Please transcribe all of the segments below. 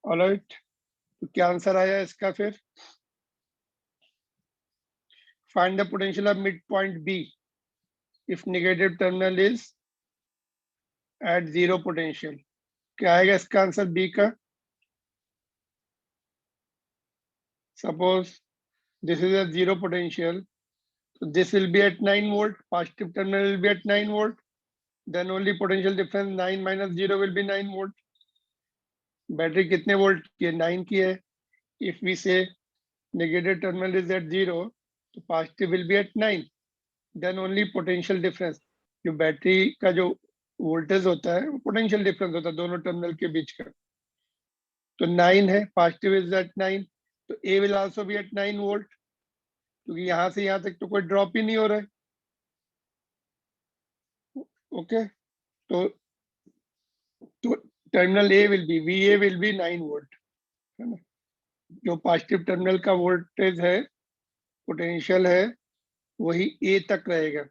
Alright, तो क्या answer आया इसका फिर? Find the potential of mid point B if negative terminal is at zero potential. क्या आएगा इसका आंसर बी का? Suppose this is a zero potential, so this will be at 9 volt, positive terminal will be at 9 volt, then only potential difference 9 minus 0 will be 9 volt. Battery कितने volt की है? 9 की है. If we say negative terminal is at 0, तो positive will be at 9, then only potential difference, जो battery का जो voltage होता है वो पोटेंशियल डिफरेंस होता है दोनों टर्मिनल के बीच का. तो 9 है, पॉजिटिव इज एट 9, तो A will also be at 9 volt, क्योंकि यहां से यहां तक तो कोई ड्रॉप ही नहीं हो रहा है. ओके, तो terminal A will be V will be 9 volt, है ना. जो पॉजिटिव टर्मिनल का वोल्टेज है, पोटेंशियल है, वही ए तक रहेगा.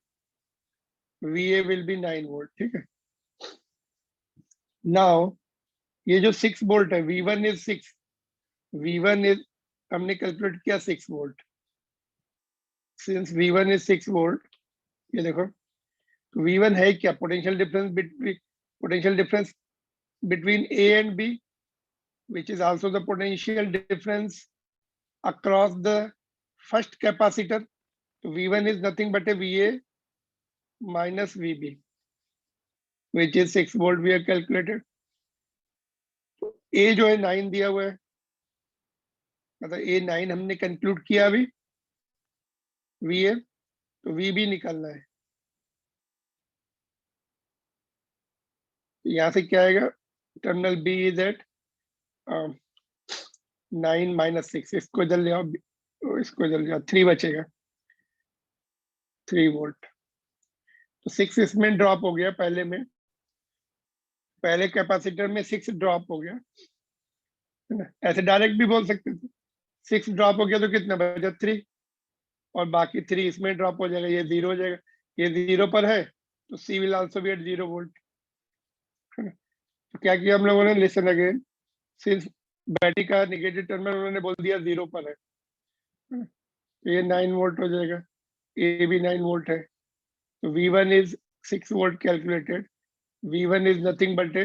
V A will be 9 volt. ठीक है. नाउ ये जो 6 वोल्ट है, V1 इज 6, V1 इज, हमने कैलकुलेट किया 6 volt. Since V1 is 6 volt, ये देखो, तो V1 है क्या? Potential difference between A and B, which is also the potential difference across the first capacitor. So V1 is nothing but a VA minus VB, which is 6 volt we have calculated. तो A जो है 9 दिया हुआ है, मतलब A 9 हमने conclude किया अभी, VA, तो VB निकालना है. यहाँ से क्या आएगा? Terminal B is at 9 minus 6, इसको इधर ले आओ, इसको इधर ले आओ, 3 बचेगा, 3 वोल्ट. तो 6 इसमें ड्रॉप हो गया, पहले में, पहले कैपेसिटर में 6 ड्रॉप हो गया, है ना. ऐसे डायरेक्ट भी बोल सकते थे, 6 ड्रॉप हो गया तो कितना बचा? 3, और बाकी 3 इसमें ड्रॉप हो जाएगा, ये 0 हो जाएगा. ये 0 पर है, तो C will also be at 0 volt. तो क्या किया हम लोगों ने? लिसन अगेन, सिंस बैटरी का नेगेटिव टर्मिनल उन्होंने बोल दिया 0 पर है, तो ये 9 वोल्ट हो जाएगा, ये भी 9 वोल्ट है. तो V1 is 6 volt calculated. V1 is nothing but a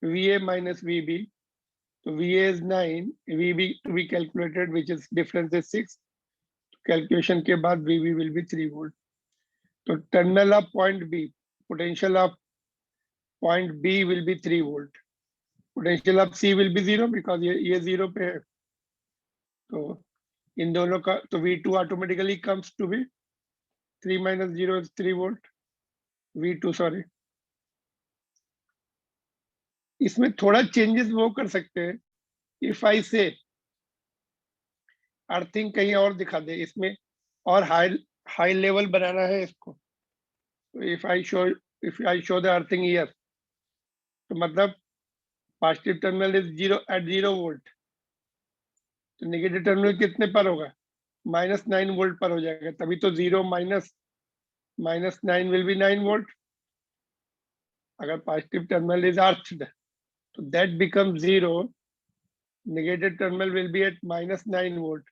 VA minus VB. So VA is 9, VB to be calculated, which is difference is 6. Calculation के बाद VB will be 3 volt. So terminal of point B, potential of point B will be 3 volt. Potential of C will be 0 because ये 0 पे है. तो इन दोनों का, तो V2 automatically comes to be 3 minus 0 is 3 volt. V2 sorry. इसमें थोड़ा changes वो कर सकते हैं. इफ आई से अर्थिंग कहीं और दिखा दे इसमें, और हाई लेवल बनाना है इसको, तो if I show the earthing here, तो मतलब positive terminal is 0 at 0 volt, तो नेगेटिव टर्मिनल कितने पर होगा? -9 वोल्ट पर हो जाएगा. तभी तो 0 माइनस 9 विल बी 9 वोल्ट. अगर पॉजिटिव टर्मिनल इज अर्थड, तो that become 0, negative terminal will be at -9 volt,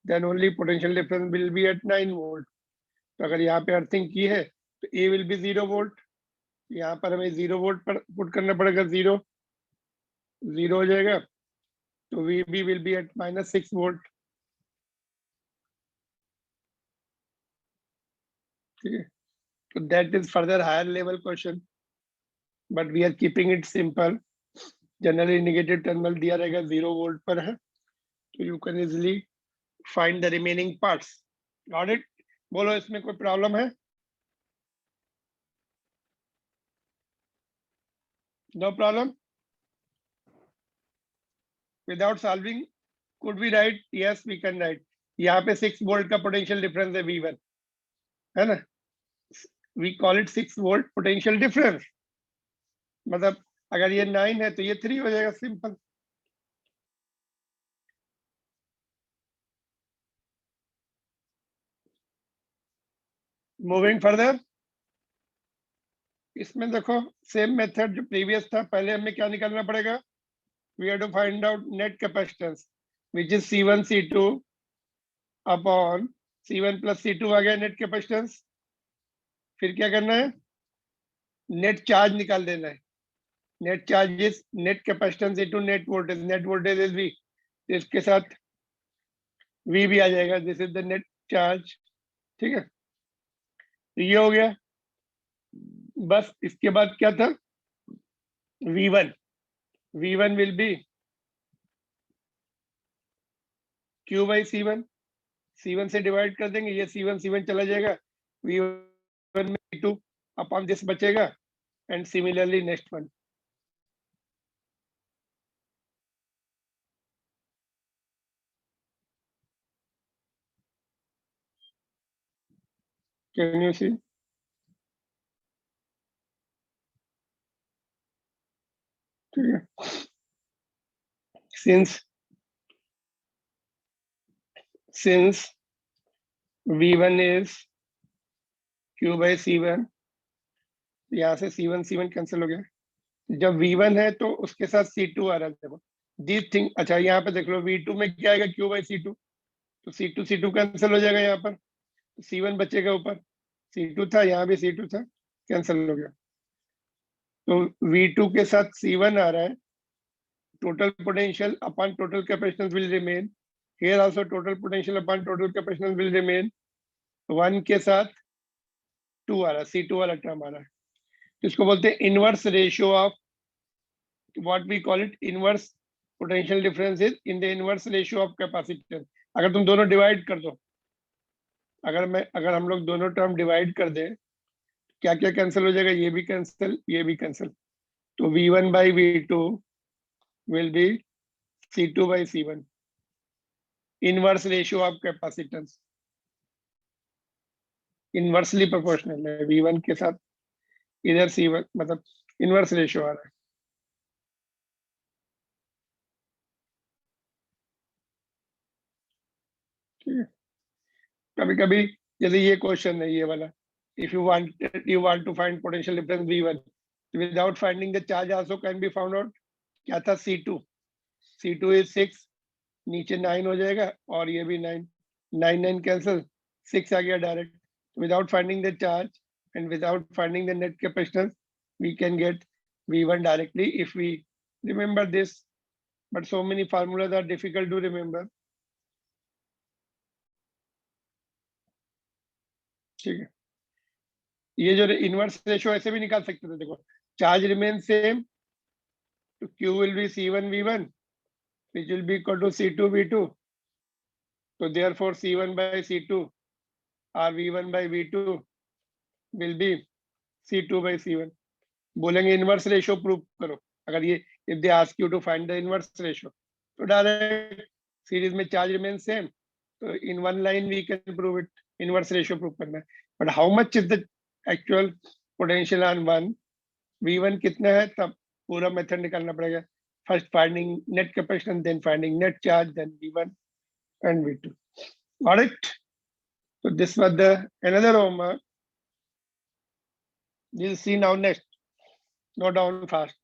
then only potential difference will be at 9 volt. तो अगर यहाँ पे अर्थिंग की है, तो A will be 0 volt. यहाँ पर हमें 0 वोल्ट पर पुट करना पड़ेगा, 0 हो जाएगा, तो VB will be at -6 volt. ठीक है. तो that is further higher level question, but we are keeping it simple. Generally negative terminal दिया रहेगा 0 वोल्ट पर है, तो you can easily find the remaining parts. Got it? बोलो, इसमें कोई प्रॉब्लम है? No problem. Without solving, could we write? Yes, we can write. यहाँ पे 6 वोल्ट का पोटेंशियल डिफरेंस है V1, है ना. We call it 6 volt potential difference. मतलब अगर ये 9 है तो ये 3 हो जाएगा, सिंपल. मूविंग फर्दर, इसमें देखो सेम मेथड जो प्रीवियस था, पहले हमें क्या निकालना पड़ेगा? we have to find out net capacitance, which is C1 C2 upon C1 plus C2 आ गया नेट कैपेसिटेंस। फिर क्या करना है, नेट चार्ज निकाल देना है। Net charge is net capacitance into net voltage, net voltage is V, इसके साथ V भी आ जाएगा, this is the net charge. ठीक है, ये हो गया। बस इसके बाद क्या था, V1 will be Q by C1, C1 से डिवाइड कर देंगे, ये C1 चला जाएगा, V1 में V2 अपॉन दिस बचेगा, and similarly next one. Can you see? ठीक है, since V1 is Q by C1, यहाँ से C1 कैंसिल हो गया। जब V1 है तो उसके साथ C2 आ रहा है, देखो दिस थिंग। अच्छा यहाँ पे देख लो, V2 में क्या आएगा, Q by C2, तो C2 कैंसिल हो जाएगा, यहाँ पर C1 बचेगा ऊपर, C2 था, यहाँ भी C2 था, कैंसिल हो गया। तो V2 के साथ C1 आ रहा है, total potential upon total capacitance will remain, here also total potential upon total capacitance will remain. 1 के साथ 2 आ रहा है, C2 वाला टर्म आ रहा है, इसको बोलते हैं inverse ratio of, what we call it, inverse potential difference is in the inverse ratio of capacitance. अगर तुम दोनों डिवाइड कर दो, अगर हम लोग दोनों टर्म डिवाइड कर दें, क्या क्या कैंसिल हो जाएगा, ये भी कैंसिल, ये भी कैंसिल, तो V1 by V2 will be C2 by C1, inverse ratio of capacitance, inversely proportional है V1 के साथ, इधर C1 मतलब इनवर्स रेशियो आ रहा है। ठीक है, कभी कभी जैसे ये क्वेश्चन है, ये वाला, if you want to find potential difference V1 without finding the charge also can be found out। क्या था, C2 is 6, नीचे 9 हो जाएगा, और ये भी 9, 9 कैंसिल, 6 आ गया direct. Without finding the charge and without finding the net capacitance, we can get V1 directly if we remember this, but so many formulas are difficult to remember। ठीक है, ये जो इनवर्स रेशियो ऐसे भी निकाल सकते थे, देखो चार्ज रिमेन सेम, तो Q will be C1 V1 which will be equal to C2 V2, so therefore C1 by C2 or V1 by V2 will be C2 by C1। बोलेंगे inverse ratio prove करो, अगर ये if they ask you to find the inverse ratio, तो direct series में charge remain same, तो in one line we can prove it, inverse ratio prove करना है। But how much is the actual potential on one, V1 कितना है, तब पूरा method निकालना पड़ेगा। First finding net capacitance, then finding net charge, then V1 and V2। Got it? So this was the another homework. We'll see now next. Go down fast.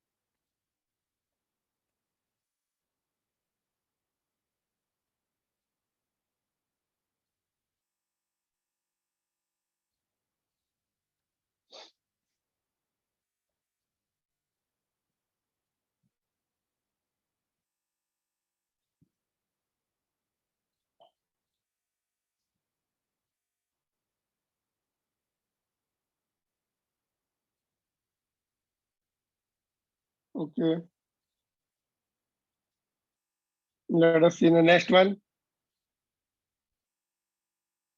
Okay. Let us see the next one.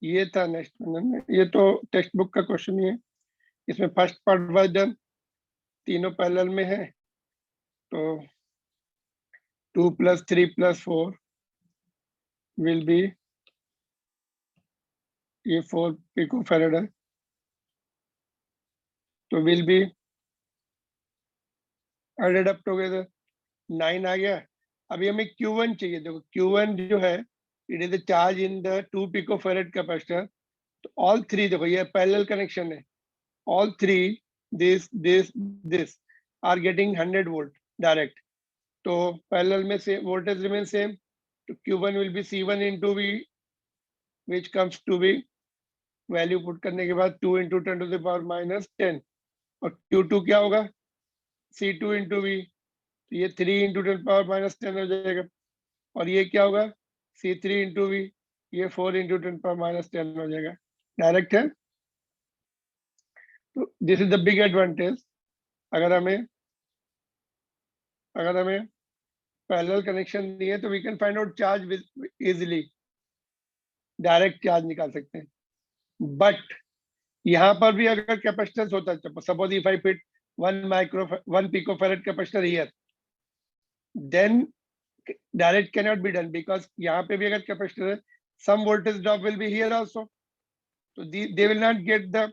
ये था next one, ये तो text book का question ही है। इसमें first part was done, तीनों parallel में है, तो 2 + 3 + 4 विल बी, ये 4 पिकोफैरेड है, तो will be added up together 9 आ गया। अभी हमें Q1 चाहिए, देखो Q1 जो है, it is the charge in the 2 picofarad capacitor. तो ऑल थ्री, देखो ये पैरेलल कनेक्शन है, all three this are getting 100 volt direct, तो पैरेलल में से वोल्टेज रिमेन सेम, तो Q1 will be C1 into V which comes to be value put करने के बाद 2 into 10 to the power minus 10 और Q2 क्या होगा C2 into V, तो ये 3 into 10 power minus 10 हो जाएगा और ये क्या होगा C3 into V, ये 4 into 10 power minus 10 हो जाएगा, डायरेक्ट है। तो this is the big advantage, अगर हमें पैरेलल कनेक्शन नहीं है तो we can find out charge easily, direct charge निकाल सकते हैं। बट यहाँ पर भी अगर कैपेसिटेंस होता है, suppose if I fit 1 picofarad capacitor here, then direct can not be done, because यहाँ पे भी अगर कैपेसिटर है, some voltage drop will be here also, तो they will not get the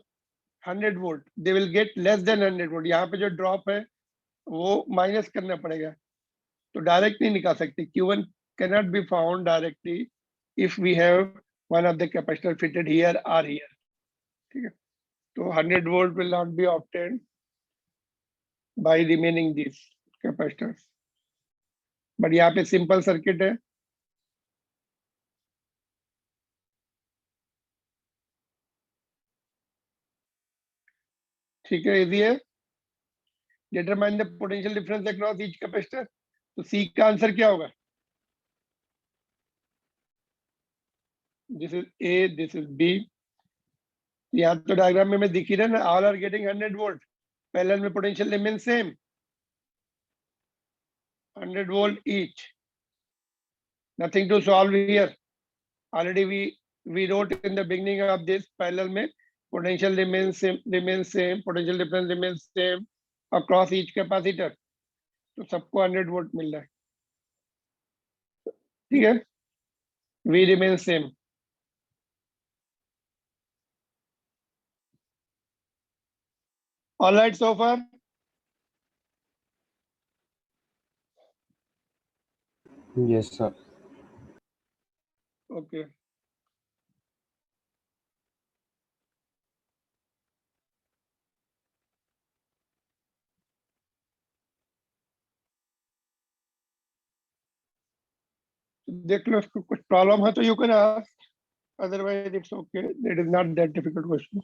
100 volt, they will get less than 100 volt. यहाँ पे जो drop है वो माइनस करना पड़ेगा, तो डायरेक्ट नहीं निकाल सकते। Q1 cannot be found directly if we have one of the capacitor fitted here or here, ठीक है। तो 100 volt will not be obtained by remaining these capacitors, but यहाँ पे सिंपल सर्किट है। ठीक है, इजी है। Determine the potential difference across each capacitor, तो सी का आंसर क्या होगा, this is A, this is B. यहाँ तो डायग्राम में मैं दिख ही रहा ना, all are getting 100 volt, parallel में potential remain same, 100 volt each, nothing to solve here, already we wrote in the beginning of this, parallel में potential remains same, potential difference remains same across each capacitor, तो सबको 100 volt मिल रहा है, ठीक है, V remains same। All right so far, Yes, sir. okay। देख लो, इसको कुछ प्रॉब्लम है तो you can ask, otherwise it's okay, it is not that difficult question।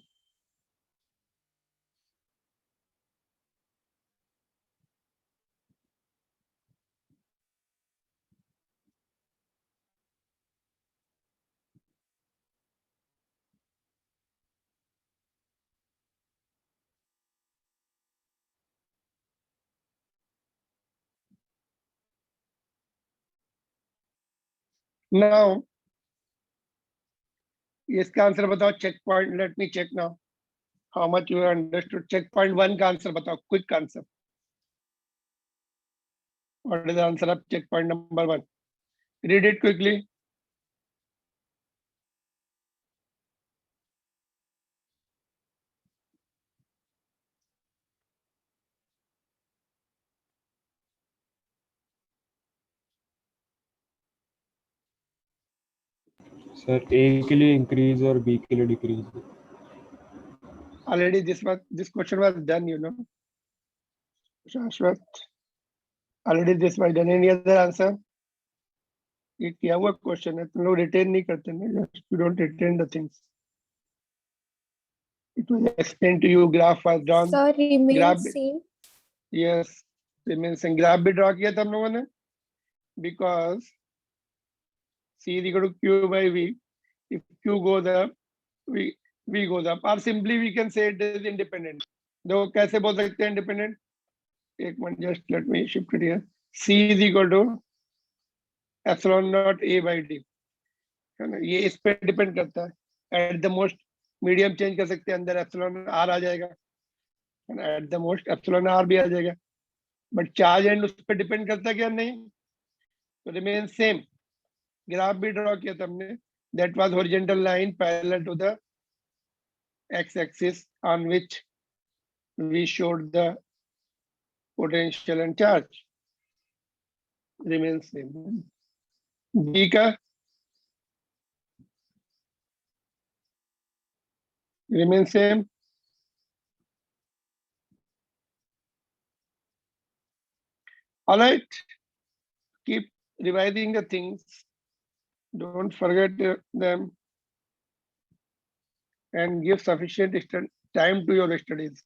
Now इसका आंसर बताओ, check point, let me check now how much you understood. Check point 1 का answer बताओ, quick answer. What is the answer of checkpoint number 1? Read it quickly. Sir ए के लिए increase और B के लिए decrease. Already this question was done, you know. Shashwat. Already this was done. Any other answer? ये क्या हुआ question है, तुम लोग रिटेन नहीं करते ना, just you don't retain the things. It was explained to you, graph was drawn. Sir, remain Graph, same. yes, remain same. Graph भी draw किया था हम लोगों ने, because C is equal to Q by V. If Q goes up, V goes up. Or simply we can say it is independent. देखो कैसे बोल सकते हैं independent? एक minute, just let me shift it here. C is equal to epsilon naught A by D, है ना, ये इस पे डिपेंड करता है। Eight the most medium change कर सकते हैं, अंदर एप्सिलॉन आर आ जाएगा, है ना, at the most epsilon R भी आ जाएगा, बट चार्ज एंड उस पर डिपेंड करता है क्या, नहीं, तो रिमेन सेम। ग्राफ भी ड्रॉ किया था हमने, that was horizontal line parallel to the X axis on which we showed the potential and charge, remain same. B का remain same. Alright, keep revising the things, don't forget them, and give sufficient time to your studies.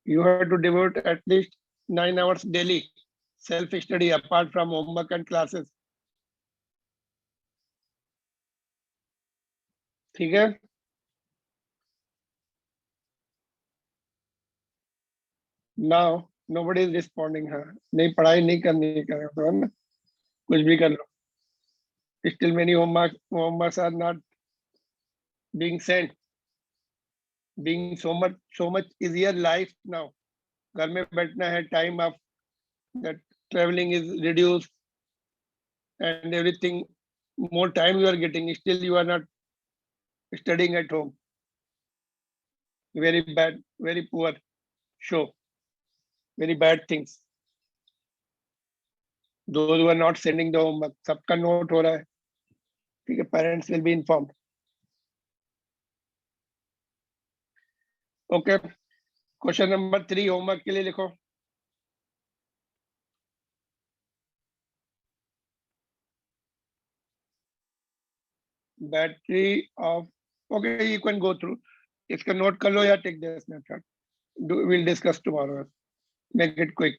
You have to devote at least 9 hours daily self study apart from homework and classes. ठीक है? Now nobody is responding. हाँ, नहीं पढ़ाई नहीं करनी है तो है ना, कुछ भी कर लो. Still many homeworks are not being sent. Being so much easier life now. घर में बैठना है, time of that traveling is reduced and everything, more time you are getting, still you are not studying at home. Very bad, very poor show, very bad things. Those who are not sending the homework, सबका note हो रहा है, ठीक है, parents will be informed. Okay, question number 3 homework के लिए लिखो. Battery of, okay, you can go through. इसका note कर लो या take the snapshot. We'll discuss tomorrow. Make it quick.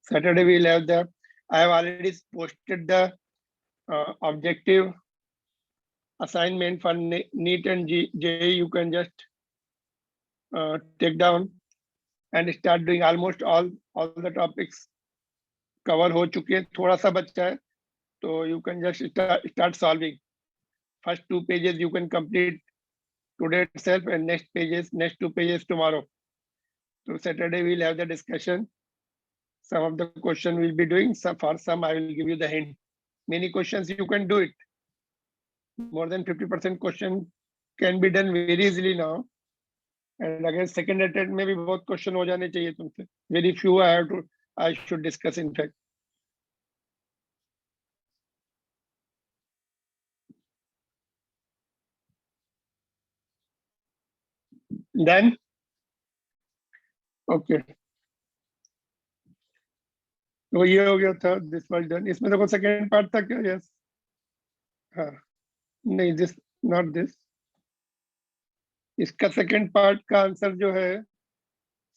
Saturday we'll have the, I have already posted the objective assignment for NEET and JEE. You can just take down and start doing. Almost all the topics cover हो चुके हैं, थोड़ा सा बच्चा है, तो you can just start solving. First 2 pages you can complete today itself, and next 2 pages tomorrow. So Saturday we'll have the discussion. Some of the question we'll be doing. For some I will give you the hint. Many questions you can do it. More than 50% question can be done very easily now. And again, second attempt में भी बहुत question हो जाने चाहिए तुमसे. Very few I should discuss in fact. Then, okay. तो ये हो गया था, this was done. इसमें देखो second part था क्या? Yes. हाँ. नहीं, this not this. इसका second part का आंसर जो है,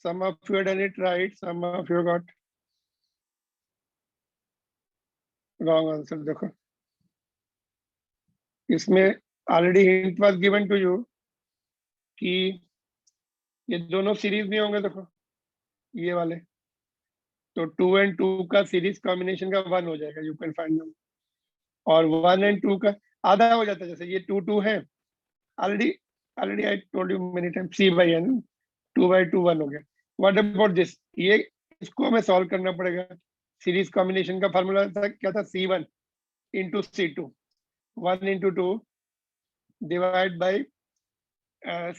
some of you done it right, some of you got wrong answer. देखो इसमें already hint was given to you कि ये दोनों सीरीज नहीं होंगे. देखो ये वाले, तो 2 and 2 का सीरीज कॉम्बिनेशन का 1 हो जाएगा. You can find out. और 1 and 2 का आधा हो जाता है. जैसे ये 2 2 है, already I told you many times, C by N, 2 by 2 1 हो गया. What about this? ये इसको हमें सॉल्व करना पड़ेगा. सीरीज कॉम्बिनेशन का फार्मूला था क्या था? C1 into C2, 1 into 2 divide by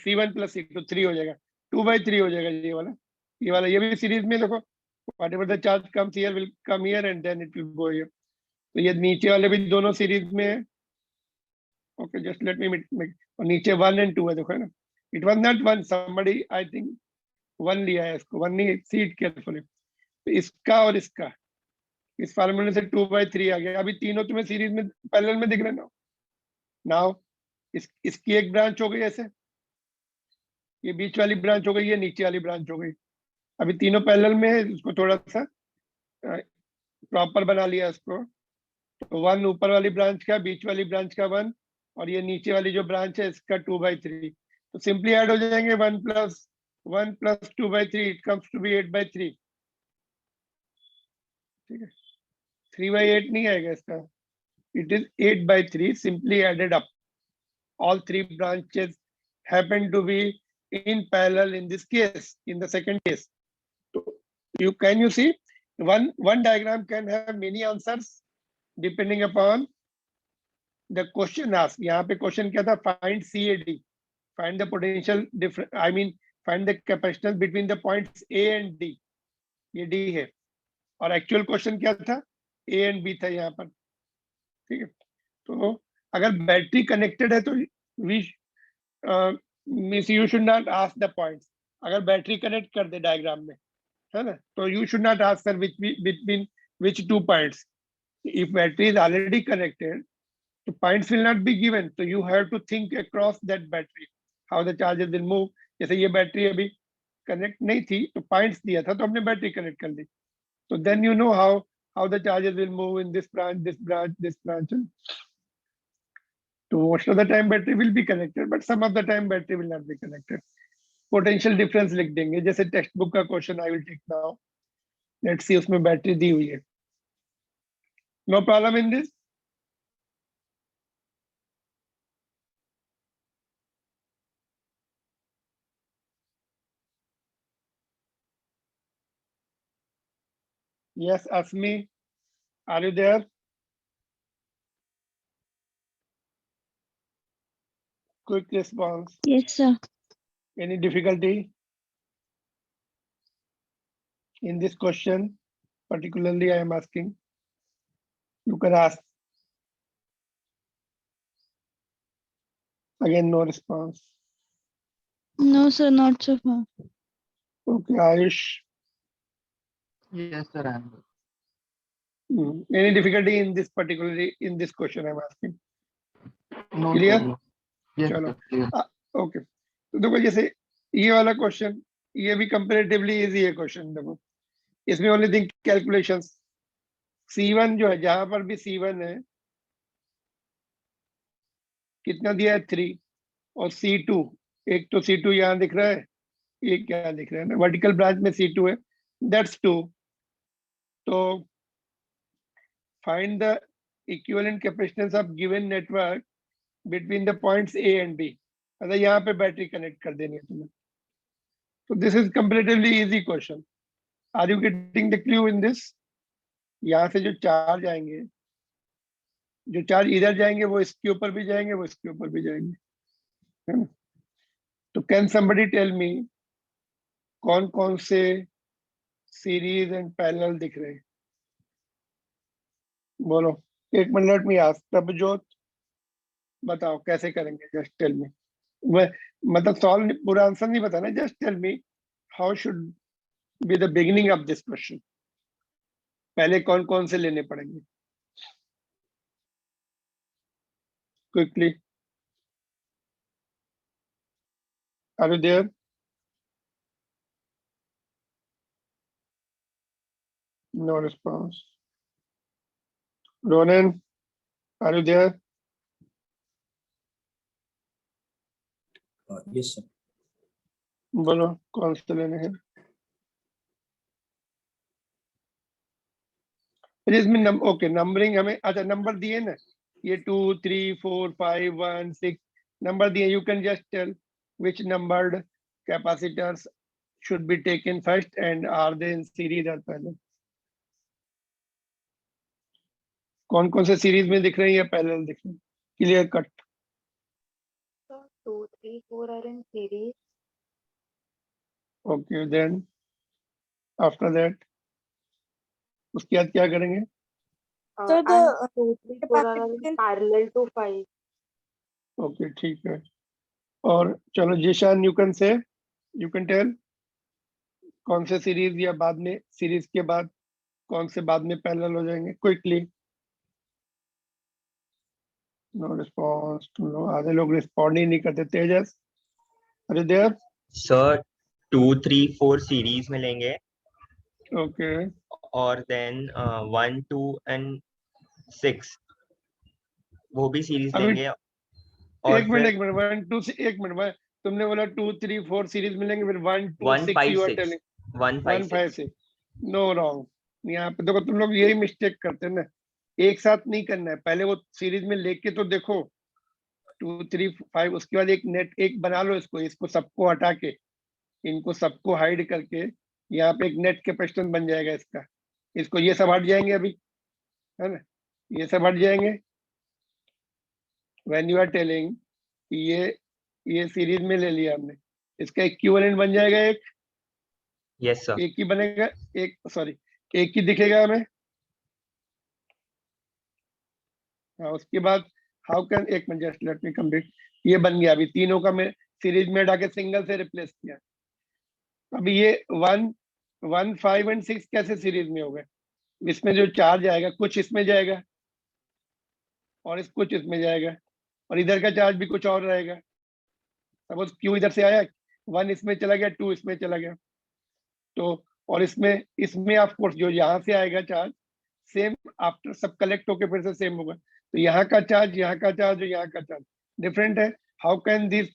C1 plus C2, 3 हो जाएगा. 2 by 3 हो जाएगा ये वाला ये भी सीरीज में. देखो whatever the charge comes here will come here and then it will go here. तो ये नीचे वाले भी दोनों सीरीज में है. Okay, just let me make. और नीचे 1 and 2 है, देखो है ना. It was not 1, somebody I think 1 लिया है इसको. 1 नहीं, see it carefully. तो इसका और इसका इस फार्मूले से 2 by 3 आ गया. अभी तीनों तुम्हें सीरीज में पैरेलल में दिख रहे ना. नाउ इसकी एक ब्रांच हो गई ऐसे, ये बीच वाली ब्रांच हो गई, ये नीचे वाली ब्रांच हो गई. अभी तीनों पैरेलल में है, इसको थोड़ा सा प्रॉपर बना लिया इसको. तो 1 ऊपर वाली ब्रांच का, बीच वाली ब्रांच का 1, और ये नीचे वाली जो ब्रांच है इसका 2 by 3. तो सिंपली ऐड हो जाएंगे. 1 plus 2 by 3, it comes to be 8 by 3. ठीक है, 3 by 8 नहीं आएगा इसका. It is 8 by 3 simply added up. All 3 branches happen to be in parallel in this case, in the second case. So can you see one diagram can have many answers depending upon the question asked. यहाँ पे question क्या था? Find CAD, find the potential difference, I mean find the capacitance between the points A and D. ये D है. और actual question क्या था? A and B था यहाँ पर. ठीक है. तो अगर बैटरी कनेक्टेड है तो we means you should not ask the points. अगर बैटरी कनेक्ट कर दे डायग्राम में, है ना, तो you should not ask sir between which two points. If battery is already connected, the points will not be given, so you have to think across that battery how the charges will move. जैसे ये battery अभी connect नहीं थी तो points दिया था तो हमने बैटरी कनेक्ट कर दी, तो then you know how the charges will move in this branch, this branch, this branch. So most of the time battery will be connected, but some of the time battery will not be connected. Potential difference लिख देंगे, जैसे text book का question I will take now, let's see उसमें battery दी हुई है. No problem in this. Yes, Asmi, are you there? Quick response. Yes, sir. Any difficulty in this question? Particularly, I am asking. You can ask. Again, no response. No, sir, not so far. Okay, Ayush. Yes, sir. I am. Any difficulty in this particularly in this question I am asking? No, Clear? sir. Yes, चलो. sir. Clear. Okay, तो देखो जैसे ये वाला question, ये भी comparatively easy है question. देखो इसमें ओनली थिंग कैलकुलेशंस. C1 जो है, जहां पर भी C1 है, कितना दिया है 3, और C2, एक तो C2 यहाँ दिख रहा है, एक क्या दिख रहा है ना, वर्टिकल ब्रांच में C2 है, दैट्स 2. तो find the equivalent capacitance of given network between the points A and B. मतलब यहाँ पे बैटरी कनेक्ट कर देनी है तुम्हें. तो this is comparatively easy question. Are you getting the clue in this? यहाँ से जो चार्ज आएंगे, जो चार्ज इधर जाएंगे वो इसके ऊपर भी जाएंगे, वो इसके ऊपर भी जाएंगे, है ना. तो कैन समबडी टेल मी कौन कौन से सीरीज एंड पैरेलल दिख रहे हैं? बोलो. एक minute, let me ask. Prabhjot, बताओ कैसे करेंगे? Just tell me. मतलब सॉल्व पूरा आंसर नहीं बताना, just tell me how should be the beginning of this question. पहले कौन कौन से लेने पड़ेंगे? Quickly. Are you there? No response. Ronan, are you there? Yes, sir. बोलो कौन से लेने हैं? इसमें ओके, नंबरिंग हमें, अच्छा नंबर दिए ना, ये 2 3 4 5 1 6 नंबर दिए. You can just tell which numbered capacitors should be taken first and are they in series or parallel? कौन कौन से सीरीज में दिख रहे हैं या पैरेलल दिख रहे हैं? Clear cut. So 2, 3, 4 are in series. Okay, then after that उसके बाद क्या करेंगे? Uh, So and the 2, 3, 4 are in capacitor- parallel to 5. Okay, ठीक है. और चलो जिशान, यू कैन टेल कौन से सीरीज या बाद में, सीरीज के बाद कौन से बाद में पैरेलल हो जाएंगे? क्विकली. No response. नो, आधे लोग रिस्पॉन्ड ही नहीं करते. तेजस, अरे देयर? सर 2, 3, 4 सीरीज में लेंगे ओके, और देन 1, 2 एंड 6 वो भी सीरीज अभी लेंगे. और एक मिनट 1 2 से, एक मिनट, तुमने बोला 2 3 4 सीरीज मिलेंगे, फिर 1 2 1, 6 5, you are 6 telling 1, 5, 1 5 6. No, wrong. यहाँ पे देखो तुम लोग यही मिस्टेक करते हैं ना, एक साथ नहीं करना है. पहले वो सीरीज में लेके तो देखो 2 3 5, उसके बाद एक नेट एक बना लो. इसको सबको हटा के, इनको सबको हाइड करके, यहाँ पे एक नेट कैपेसिटेंस बन जाएगा इसका. इसको ये सब हट जाएंगे अभी, है ना, ये सब हट जाएंगे. व्हेन यू आर टेलिंग ये सीरीज में ले लिया हमने, इसका इक्विवेलेंट बन जाएगा एक. Yes sir. एक ही बनेगा, एक सॉरी एक ही दिखेगा हमें. हाँ, उसके बाद हाउ कैन, एक minute just let me complete. ये बन गया, अभी तीनों का मैं सीरीज में डाके सिंगल से रिप्लेस किया। अभी ये 1, 1, 5 एंड 6 कैसे सीरीज में हो गए? इसमें जो चार्ज आएगा कुछ इसमें जाएगा और इस कुछ इसमें जाएगा, और इधर का चार्ज भी कुछ और रहेगा। सपोज क्यू इधर से आया, 1 इसमें चला गया, 2 इसमें चला गया, तो और इसमें इसमें ऑफ कोर्स जो यहाँ से आएगा चार्ज सेम आफ्टर सब कलेक्ट होके फिर से सेम होगा। तो यहाँ का चार्ज, यहाँ का चार्ज और यहाँ का चार्ज डिफरेंट है। How can this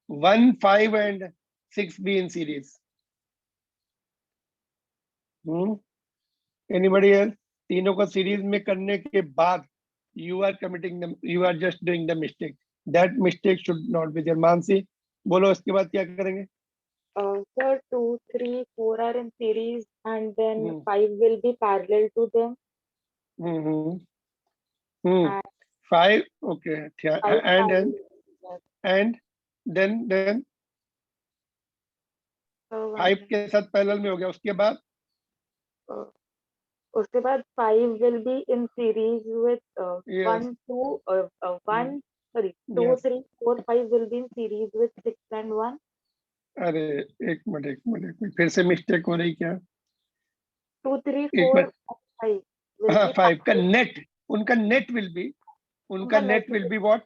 1, 5 and 6 B in series? Anybody else? तीनों को सीरीज में करने के बाद you are committing them, you are just doing the mistake. That mistake should not be there. Mansi बोलो, उसके बाद क्या करेंगे? Sir, 2, 3, 4 are in series, and then Hmm. 5 will be parallel to them. And 5, okay, five and parallel to that. and then So, 5 के साथ parallel में हो गया, उसके बाद उसके बाद 5 will be in series with Yes. 1, 2, 1, sorry, 2, Yes. 3, 4, 5 will be in series with 6 and 1. अरे एक मिनट, फिर से मिस्टेक हो रही क्या? 2, 3, एक 4, मिनट, 5 will हाँ be 5 का parallel. नेट, उनका नेट विल बी, उनका उनका net net will be what?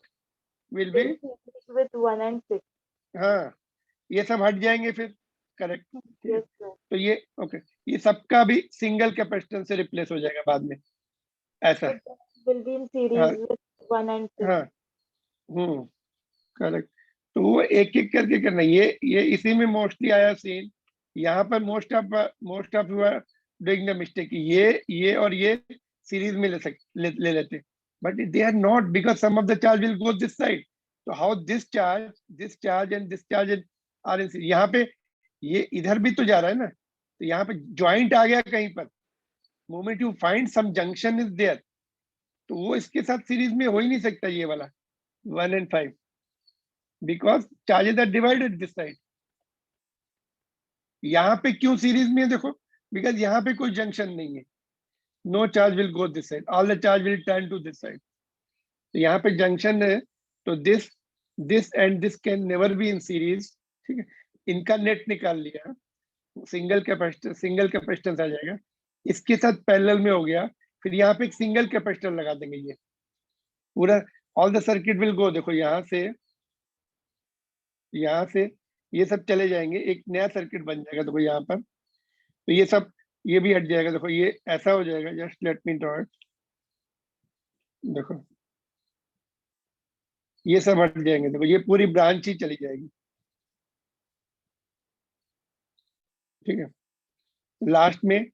Will be, in series with 1 and 6. हाँ ये सब हट जाएंगे फिर, करेक्ट। Yes, sir. तो ये ओके, ये सबका भी सिंगल कैपेसिटेंस से रिप्लेस हो जाएगा बाद में, ऐसा। So, that will be in series हाँ with 1 and 6. हाँ, करेक्ट। तो वो एक एक करके करना, ये इसी में मोस्टली आया सीन। यहाँ पर most of you are doing the mistake, ये और ये सीरीज में ले लेते, but they are not, because some of the charge will go this side. तो how this charge and this charge are in, यहाँ पे ये इधर भी तो जा रहा है ना, तो यहाँ पे ज्वाइंट आ गया कहीं पर। Moment you find some junction is there, तो वो इसके साथ सीरीज में हो ही नहीं सकता ये वाला 1 and 5, because charges are divided this side. यहाँ पे क्यों सीरीज में है देखो, बिकॉज यहाँ पे कोई जंक्शन नहीं है, no charge will go this side, all the charge will turn to this side. तो यहाँ पे जंक्शन है, तो this and this can never be in series, ठीक है। इनका नेट निकाल लिया, सिंगल कैपेसिटेंस आ जाएगा, इसके साथ पैरेलल में हो गया, फिर यहाँ पे एक सिंगल कैपेसिटर लगा देंगे, ये पूरा all the circuit will go. देखो यहाँ से ये सब चले जाएंगे, एक नया सर्किट बन जाएगा। देखो यहाँ पर, तो ये सब, ये भी हट जाएगा। देखो ये ऐसा हो जाएगा, just let me draw it. देखो ये सब हट जाएंगे, देखो ये पूरी ब्रांच ही चली जाएगी, ठीक है। लास्ट में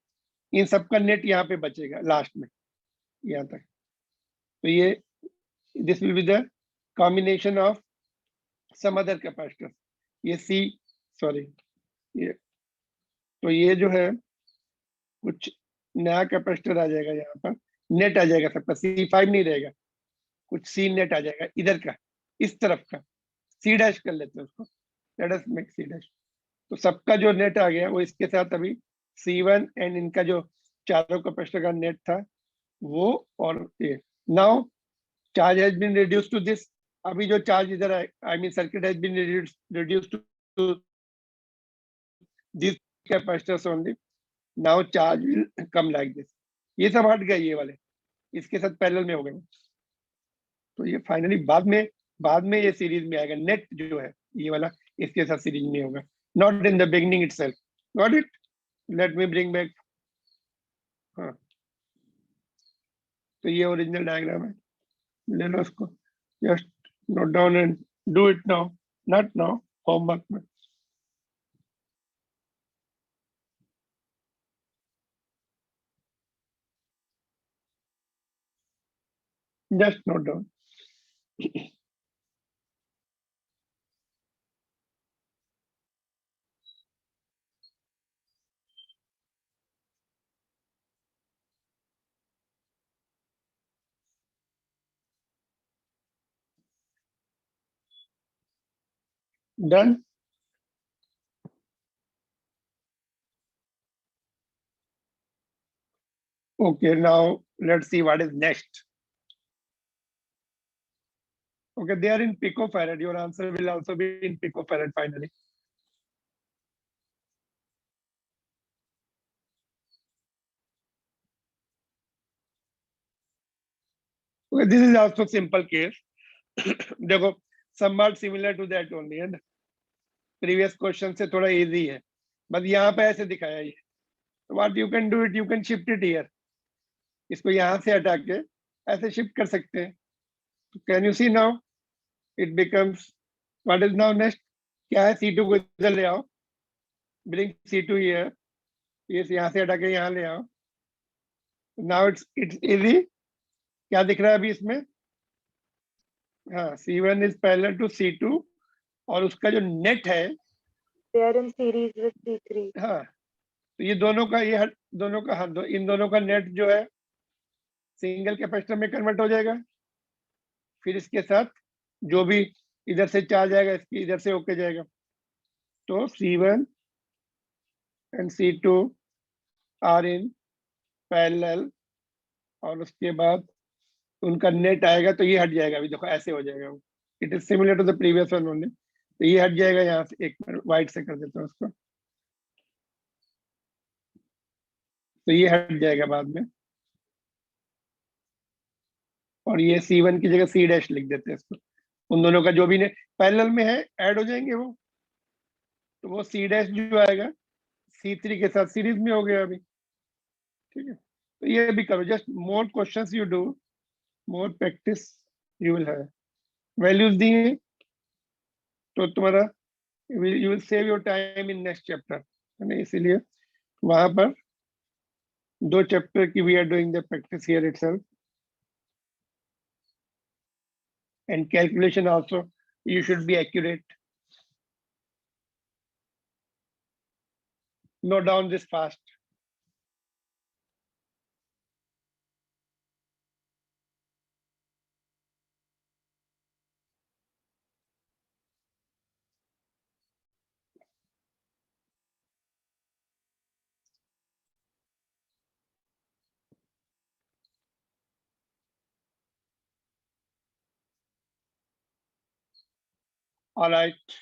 इन सब का नेट यहाँ पे बचेगा, लास्ट में यहाँ तक। तो ये this will be the combination of some other capacitor, ये सॉरी ये, तो ये जो है कुछ नया कैपेसिटर आ जाएगा, यहाँ पर नेट आ जाएगा सबका, C5 नहीं रहेगा, कुछ C नेट आ जाएगा इधर का, इस तरफ का C' कर लेते हैं उसको, लेट अस मेक C'। तो सबका जो नेट आ गया वो इसके साथ अभी C1 एंड इनका जो चारों कैपेसिटर का नेट था वो, और ये now charge has been reduce to this. अभी जो चार्ज इधर है, I mean circuit has been reduce to this capacitors only, now charge will come like this. ये सब हट गए, ये वाले इसके साथ पैरेलल में हो गए। तो ये फाइनली बाद में ये सीरीज में आएगा, नेट जो है ये वाला इसके साथ सीरीज में होगा, not in the beginning itself. Got it? Let me bring back. हाँ, तो ये ओरिजिनल डायग्राम है, ले लो उसको, just note down and do it now, not now, homework में। Just note down. Done? Okay, now let's see what is next. Okay, they are in picofarad. Your answer will also be in picofarad finally. Okay, this is also simple case. देखो, somewhat similar to that only है ना. Previous question से थोड़ा easy है, बस यहाँ पे ऐसे दिखाया ये. What you can do it, you can shift it here. इसको यहाँ से हटा के ऐसे shift कर सकते हैं. Can you see now? It becomes, what is now next? क्या है? C2 को इधर ले आओ. Bring C2 here. ये यहाँ से हटा के यहाँ ले आओ. Now it's easy. क्या दिख रहा है अभी इसमें? हाँ, C1 is parallel to C2 और उसका जो नेट है, They are in series with C3. हाँ, तो ये दोनों का दोनों का, हाँ, इन दोनों का नेट जो है सिंगल कैपेसिटर में कन्वर्ट हो जाएगा. फिर इसके साथ जो भी इधर से चार्ज आएगा इसकी इधर से होके जाएगा. तो C1 and C2 are in parallel और उसके बाद उनका नेट आएगा तो ये हट जाएगा. अभी देखो ऐसे हो जाएगा. It is similar to the previous one only. तो ये हट जाएगा यहाँ से. एक मिनट वाइट से कर देता हूँ उसको. तो ये हट जाएगा बाद में और ये C1 की जगह C डैश लिख देते हैं इसको. उन दोनों का जो भी पैरेलल में है ऐड हो जाएंगे वो. तो वो C डैश जो आएगा C3 के साथ सीरीज में हो गया अभी. ठीक है, तो ये भी करो. Just more questions you do, more practice you will have. Values दिए तो तुम्हारा you will save your time in next chapter, है ना. इसीलिए वहां पर 2 चैप्टर की we are doing the practice here itself. And calculation also, you should be accurate. Note down this fast. All right.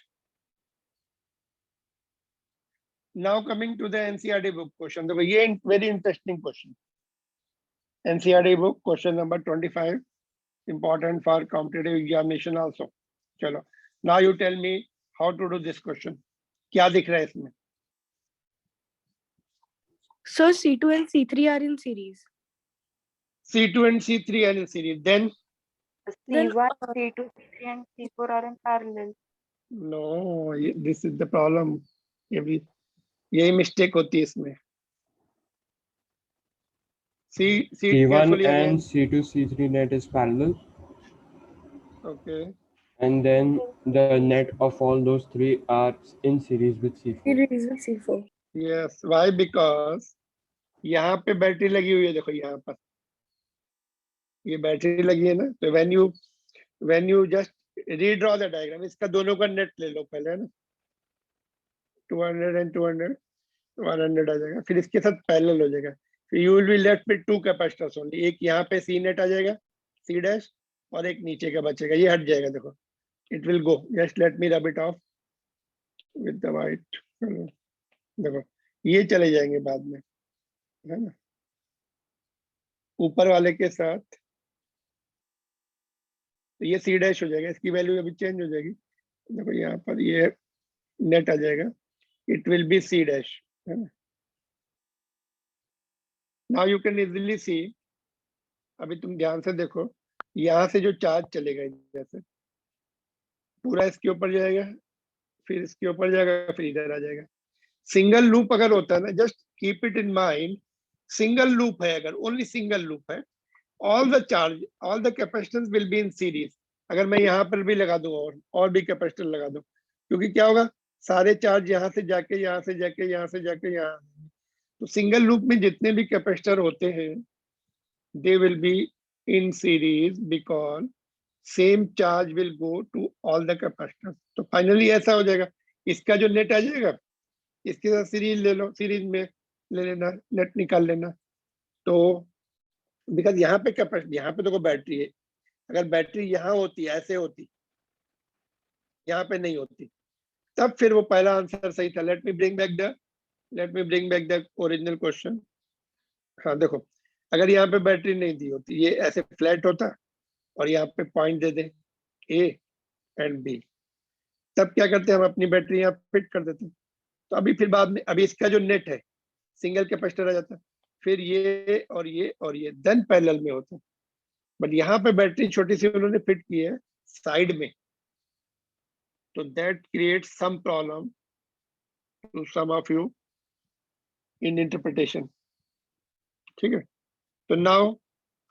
Now coming to the NCERT book question. देखो ये very interesting question. NCERT book question number 25, important for competitive examination also. चलो. Now you tell me how to do this question. क्या दिख रहा है इसमें? So C2 and C3 are in series. C2 and C3 are in series. Then Then, C1, C2, C3 and C4 are in parallel. no, this is the problem. यही mistake होती है इसमें. C1 and C2, C3 net is parallel, Okay. and then the net of all those three are in series with C4. series with C4. Yes. Why? Because यहाँ पे battery लगी हुई है. देखो यहाँ पर ये बैटरी लगी है ना. तो when you just redraw the diagram, इसका दोनों का नेट ले लो पहले, है ना. 200 and 200, 100 आ जाएगा. फिर इसके साथ पैरेलल हो जाएगा. फिर you will be left with 2 capacitors only. एक यहाँ पे C नेट आ जाएगा, C डैश, और एक नीचे का बचेगा. ये हट जाएगा. देखो it will go. Just let me rub it off with the white. देखो ये चले जाएंगे बाद में, है ना. ऊपर वाले के साथ तो ये C डैश हो जाएगा. इसकी वैल्यू अभी चेंज हो जाएगी. देखो यहाँ पर ये नेट आ जाएगा. It will be C dash, है ना. नाउ यू कैन इजीली सी. अभी तुम ध्यान से देखो, यहाँ से जो चार्ज चलेगा इधर से पूरा इसके ऊपर जाएगा, फिर इसके ऊपर जाएगा, फिर इधर आ जाएगा. सिंगल लूप अगर होता है ना, just keep it in mind. Single loop है, अगर ओनली सिंगल लूप है, all the charge, all the capacitance will be in series. अगर मैं यहाँ पर भी लगा दूं और भी कैपेसिटर लगा दूं, क्योंकि क्या होगा, सारे चार्ज यहाँ से जाके यहाँ से जाके यहाँ से जाके यहाँ. तो सिंगल लूप में जितने भी कैपेसिटर होते हैं, they will be in series because same charge will go to all the capacitor. तो फाइनली ऐसा हो जाएगा, इसका जो नेट आ जाएगा इसके साथ सीरीज ले लो, सीरीज में ले लेना, नेट निकाल लेना. तो बिकॉज यहाँ पे कैपेसिटी, यहाँ पे देखो बैटरी है, अगर बैटरी यहाँ होती, ऐसे होती, यहाँ पे नहीं होती, तब फिर वो पहला आंसर सही था। Let me bring back the original question. हाँ देखो, अगर यहाँ पे बैटरी नहीं दी होती, ये ऐसे फ्लैट होता और यहाँ पे पॉइंट दे दे ए एंड बी, तब क्या करते हैं हम, अपनी बैटरी यहाँ फिट कर देते हैं। तो अभी फिर बाद में, अभी इसका जो नेट है सिंगल कैपेसिटर आ जाता है, फिर ये और ये और ये देन पैरेलल में होता है। बट यहाँ पे बैटरी छोटी सी उन्होंने फिट की है साइड में, तो that creates some problem to some of you in interpretation. ठीक है, तो नाउ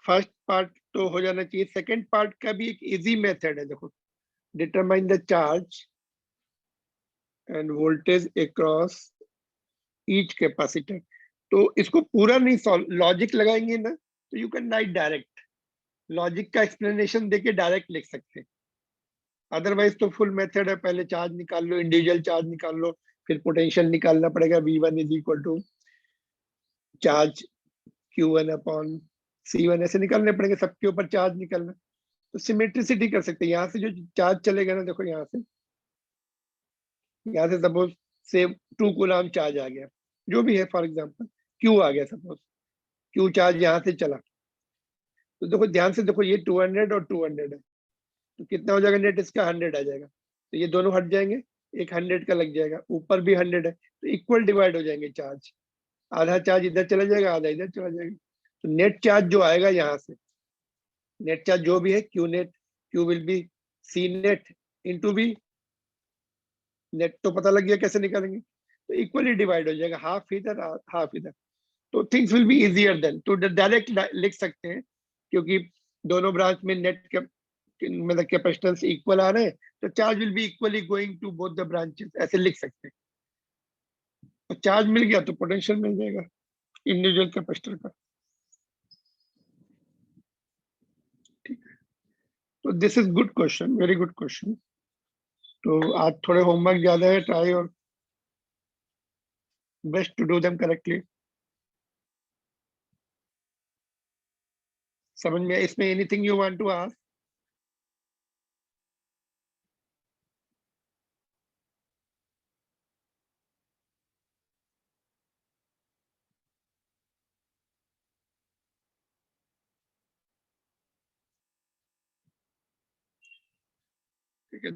फर्स्ट पार्ट तो हो जाना चाहिए। सेकेंड पार्ट का भी एक इजी मेथड है, देखो, determine the charge end voltage across each capacitor. तो इसको पूरा नहीं सॉल्व, लॉजिक लगाएंगे ना, तो you can write direct, logic का एक्सप्लेनेशन देके डायरेक्ट लिख सकते हैं। अदरवाइज तो फुल मेथड है, पहले चार्ज निकाल लो, इंडिविजुअल चार्ज निकाल लो, फिर पोटेंशियल निकालना पड़ेगा, V1 is equal to charge Q1 upon C1, ऐसे निकालने पड़ेंगे, सबके ऊपर चार्ज निकालना। तो सिमेट्रिसिटी कर सकते हैं, यहाँ से जो चार्ज चलेगा ना, देखो यहाँ से सपोज से 2 कूलम चार्ज आ गया, जो भी है, फॉर एग्जांपल Q आ गया, सपोज Q चार्ज यहाँ से चला, तो देखो ध्यान से देखो, ये 200 और 200 है, तो कितना हो जाएगा नेट इसका, 100 आ जाएगा। तो ये दोनों हट जाएंगे, एक 100 का लग जाएगा, ऊपर भी 100 है, तो इक्वल डिवाइड हो जाएंगे चार्ज, आधा चार्ज इधर चला जाएगा, आधा इधर चला जाएगा। तो नेट चार्ज जो आएगा यहाँ से, नेट चार्ज जो भी है Q will be C net into V net. तो पता लग गया कैसे निकालेंगे, तो इक्वली डिवाइड हो जाएगा, हाफ इधर हाफ इधर। तो things will be easier than, तो डायरेक्ट लिख सकते हैं, क्योंकि दोनों ब्रांच में नेट मतलब कैपेसिटेंस इक्वल आ रहे हैं, तो charge will be equally going to both the branches, ऐसे लिख सकते हैं। तो चार्ज मिल गया तो पोटेंशियल मिल जाएगा इंडिविजुअल कैपेसिटर का। ठीक है, तो this is good question, very good question. तो आज थोड़े होमवर्क ज्यादा है, ट्राई और best to do them correctly. समझ में इसमें anything you want to ask?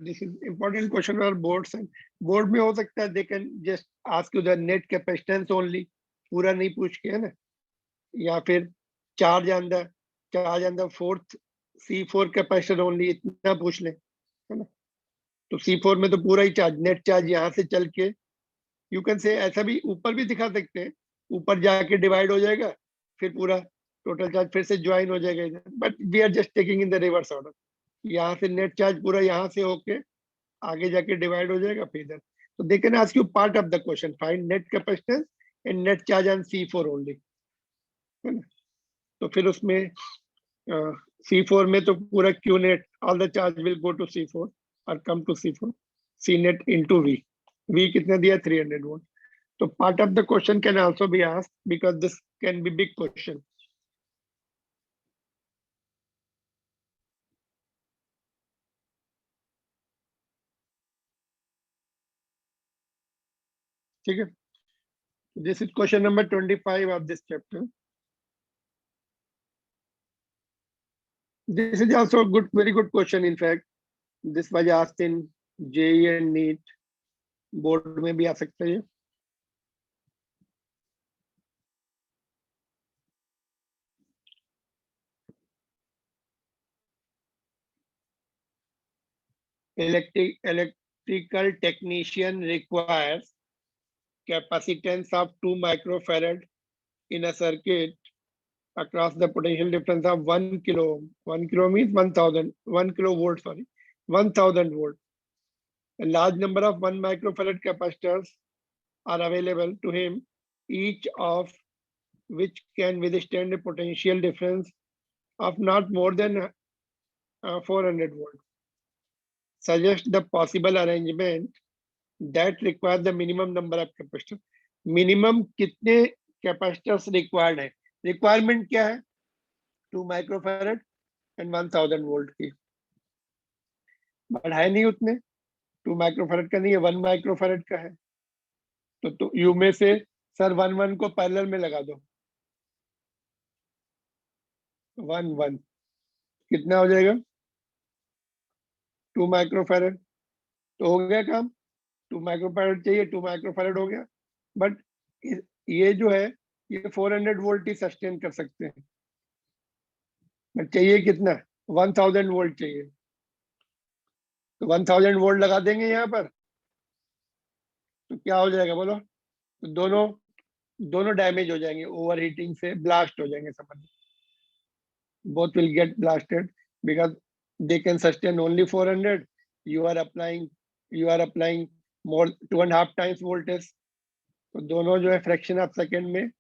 This is important question for boards, and board में हो सकता है they can just ask you the net capacitance only, पूरा नहीं पूछ के, है ना, या फिर चार्ज अंदर फोर्थ C4 कैपेसिटर ओनली, इतना पूछ ले, है ना। तो C4 में तो पूरा ही चार्ज, नेट चार्ज यहाँ से चल के, यू कैन से ऐसा भी ऊपर भी दिखा सकते हैं, ऊपर जाके डिवाइड हो जाएगा, फिर पूरा टोटल चार्ज फिर से ज्वाइन हो जाएगा इधर, but we are just taking in the reverse order. यहाँ से नेट चार्ज पूरा यहाँ से होके आगे जाके डिवाइड हो जाएगा, फिर इधर। तो they can ask you part of the question, find net capacitance and net charge on C4 only, है ना। तो फिर उसमें C4 में तो पूरा Q net, all the charge will go to C4 और come to C4, C net into V कितना दिया, 300 वोल्ट। तो part of the question can also be asked, because this can be big question. ठीक है, this is question number 25 of this chapter. This is also a good, very good question. In fact, this was asked in JEE and NEET. Board में भी आ सकता है। Electrical technician requires capacitance of 2 microfarad in a circuit across the potential difference of 1 kilo ohm. 1 kilo means 1 kilovolt, sorry, 1000 volt. A large number of 1 microfarad capacitors are available to him, each of which can withstand a potential difference of not more than 400 volts. Suggest the possible arrangement that requires the minimum number of capacitors. Minimum कितने capacitors required है? Requirement क्या है? 2 microfarad and 1000 volt की, but है नहीं उतने, 2 microfarad का नहीं है, 1 माइक्रोफैरड का है। तो यू में से सर 1 को पैरेलल में लगा दो, 1 कितना हो जाएगा, 2 माइक्रोफैरड। तो हो गया काम, 2 माइक्रोफैरड चाहिए, 2 माइक्रोफैरड हो गया। बट ये जो है ये 400 वोल्ट ही सस्टेन कर सकते हैं, बट चाहिए कितना, 1000 वोल्ट चाहिए। तो 1000 वोल्ट लगा देंगे यहाँ पर, तो क्या हो जाएगा बोलो, तो दोनों डैमेज हो जाएंगे, ओवर हीटिंग से ब्लास्ट हो जाएंगे, समझ, both will get blasted because they can sustain only 400. You are applying more 2.5 times voltage, तो दोनों जो है फ्रैक्शन ऑफ सेकेंड में